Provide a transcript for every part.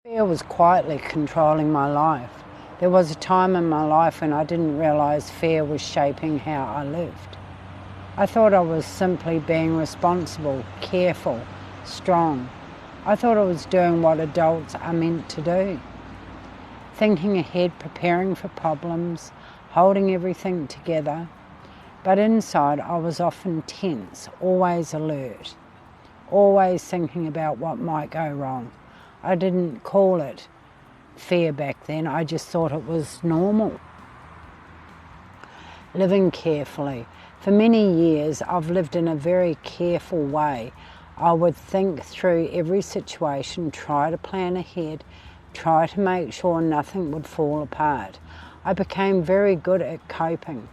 Fear was quietly controlling my life. There was a time in my life when I didn't realise fear was shaping how I lived. I thought I was simply being responsible, careful, strong. I thought I was doing what adults are meant to do. Thinking ahead, preparing for problems, holding everything together. But inside I was often tense, always alert, always thinking about what might go wrong. I didn't call it fear back then, I just thought it was normal. Living carefully. For many years I've lived in a very careful way. I would think through every situation, try to plan ahead, try to make sure nothing would fall apart. I became very good at coping,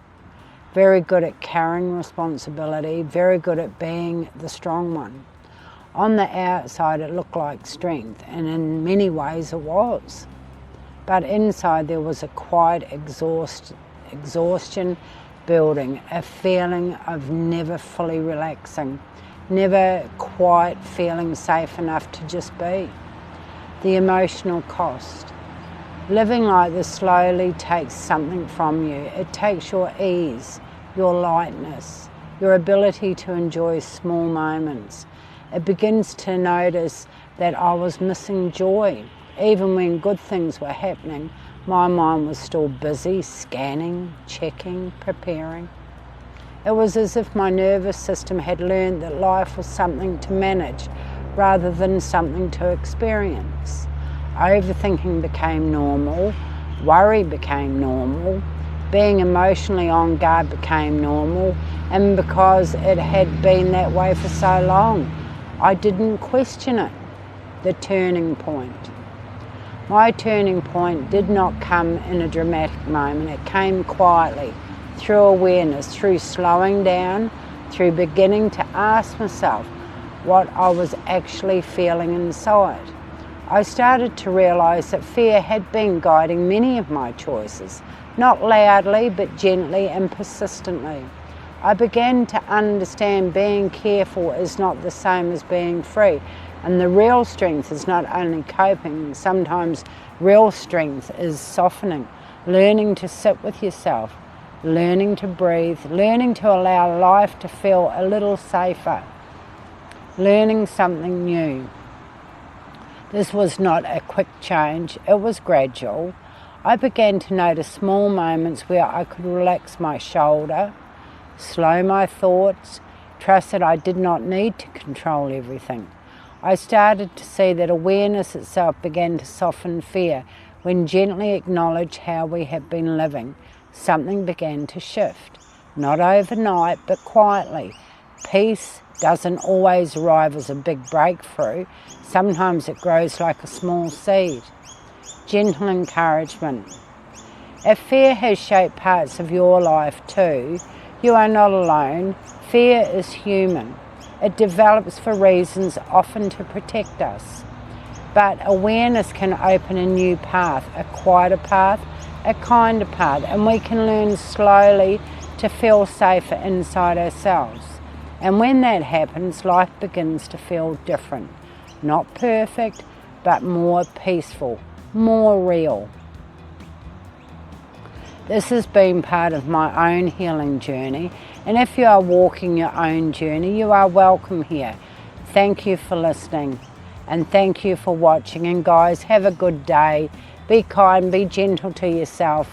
very good at carrying responsibility, very good at being the strong one. On the outside it looked like strength, and in many ways it was. But inside there was a quiet exhaustion building, a feeling of never fully relaxing, never quite feeling safe enough to just be. The emotional cost. Living like this slowly takes something from you. It takes your ease, your lightness, your ability to enjoy small moments. It begins to notice that I was missing joy. Even when good things were happening, my mind was still busy, scanning, checking, preparing. It was as if my nervous system had learned that life was something to manage rather than something to experience. Overthinking became normal, worry became normal, being emotionally on guard became normal, and because it had been that way for so long, I didn't question it. The turning point. My turning point did not come in a dramatic moment. It came quietly, through awareness, through slowing down, through beginning to ask myself what I was actually feeling inside. I started to realise that fear had been guiding many of my choices, not loudly but gently and persistently. I began to understand being careful is not the same as being free, and the real strength is not only coping, sometimes real strength is softening, learning to sit with yourself, learning to breathe, learning to allow life to feel a little safer, learning something new. This was not a quick change, it was gradual. I began to notice small moments where I could relax my shoulder, slow my thoughts, trust that I did not need to control everything. I started to see that awareness itself began to soften fear. When gently acknowledged how we have been living, something began to shift. Not overnight, but quietly. Peace doesn't always arrive as a big breakthrough. Sometimes it grows like a small seed. Gentle encouragement. If fear has shaped parts of your life too, you are not alone. Fear is human. It develops for reasons often to protect us. But awareness can open a new path, a quieter path, a kinder path, and we can learn slowly to feel safer inside ourselves. And when that happens, life begins to feel different. Not perfect, but more peaceful, more real. This has been part of my own healing journey, and if you are walking your own journey, you are welcome here. Thank you for listening, and thank you for watching, and guys, have a good day. Be kind, be gentle to yourself.